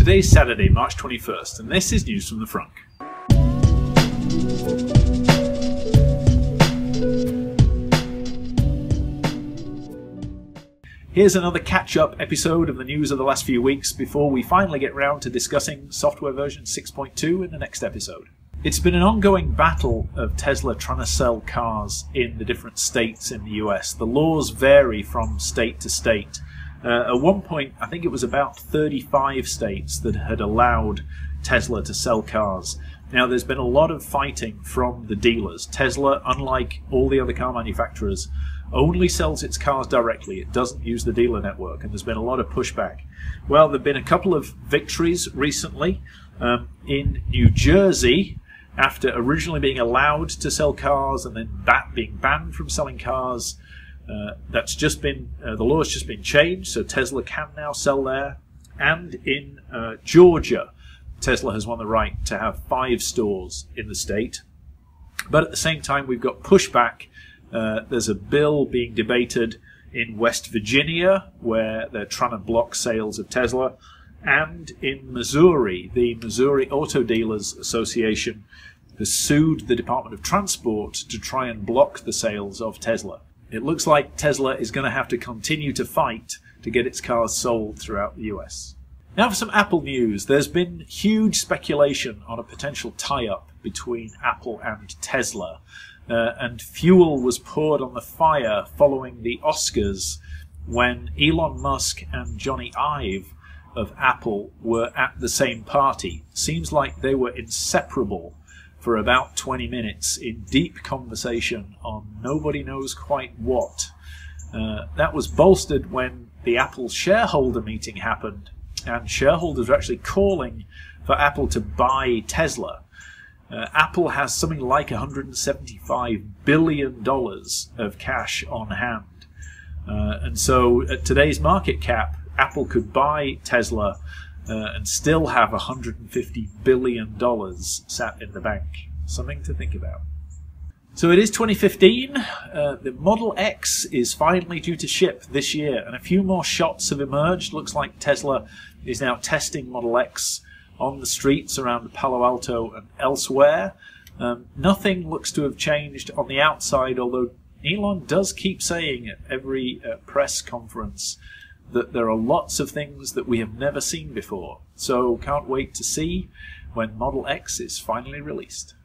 Today's Saturday, March 21st, and this is news from the Frunk. Here's another catch-up episode of the news of the last few weeks before we finally get round to discussing software version 6.2 in the next episode. It's been an ongoing battle of Tesla trying to sell cars in the different states in the US. The laws vary from state to state. At one point, I think it was about 35 states that had allowed Tesla to sell cars. Now, there's been a lot of fighting from the dealers. Tesla, unlike all the other car manufacturers, only sells its cars directly. It doesn't use the dealer network, and there's been a lot of pushback. Well, there have been a couple of victories recently. In New Jersey, after originally being allowed to sell cars and then being banned from selling cars, the law has just been changed, so Tesla can now sell there. And in Georgia, Tesla has won the right to have 5 stores in the state. But at the same time, we've got pushback. There's a bill being debated in West Virginia where they're trying to block sales of Tesla. And in Missouri, the Missouri Auto Dealers Association has sued the Department of Transport to try and block the sales of Tesla. It looks like Tesla is going to have to continue to fight to get its cars sold throughout the US. Now for some Apple news. There's been huge speculation on a potential tie-up between Apple and Tesla. And fuel was poured on the fire following the Oscars when Elon Musk and Jony Ive of Apple were at the same party. Seems like they were inseparable for about 20 minutes in deep conversation on nobody knows quite what. That was bolstered when the Apple shareholder meeting happened, and shareholders were actually calling for Apple to buy Tesla. Apple has something like $175 billion of cash on hand. And so at today's market cap, Apple could buy Tesla and still have $150 billion sat in the bank. Something to think about. So it is 2015. The Model X is finally due to ship this year, and a few more shots have emerged. Looks like Tesla is now testing Model X on the streets around Palo Alto and elsewhere. Nothing looks to have changed on the outside, although Elon does keep saying at every press conference that there are lots of things that we have never seen before. So can't wait to see when Model X is finally released.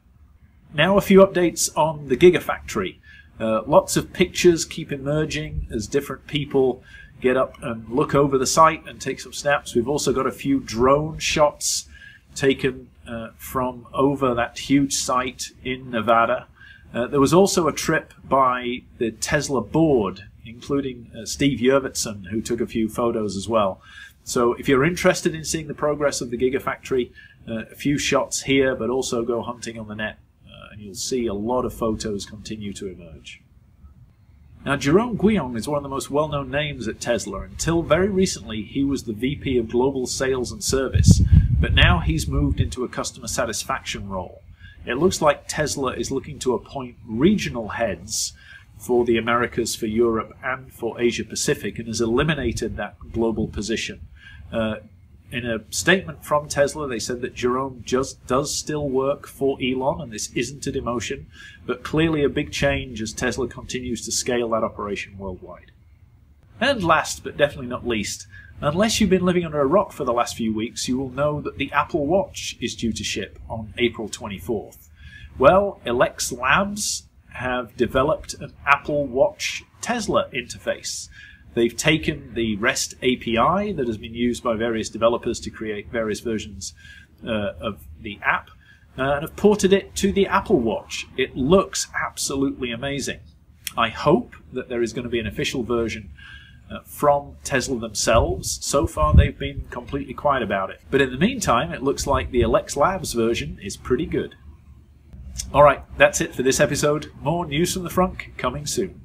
Now a few updates on the Gigafactory. Lots of pictures keep emerging as different people get up and look over the site and take some snaps. We've also got a few drone shots taken from over that huge site in Nevada. There was also a trip by the Tesla board, including Steve Jurvetson, who took a few photos as well. So if you're interested in seeing the progress of the Gigafactory, a few shots here, but also go hunting on the net, and you'll see a lot of photos continue to emerge. Now, Jerome Guillaume is one of the most well-known names at Tesla. Until very recently, he was the VP of Global Sales and Service, but now he's moved into a customer satisfaction role. It looks like Tesla is looking to appoint regional heads for the Americas, for Europe, and for Asia Pacific, and has eliminated that global position. In a statement from Tesla, they said that Jerome just does still work for Elon, and this isn't a demotion, but clearly a big change as Tesla continues to scale that operation worldwide. And last, but definitely not least, unless you've been living under a rock for the last few weeks, you will know that the Apple Watch is due to ship on April 24th. Well, Alex Labs have developed an Apple Watch Tesla interface. They've taken the REST API that has been used by various developers to create various versions of the app and have ported it to the Apple Watch. It looks absolutely amazing. I hope that there is going to be an official version from Tesla themselves. So far they've been completely quiet about it. But in the meantime, it looks like the Alex Labs version is pretty good. Alright, that's it for this episode. More news from the Frunk coming soon.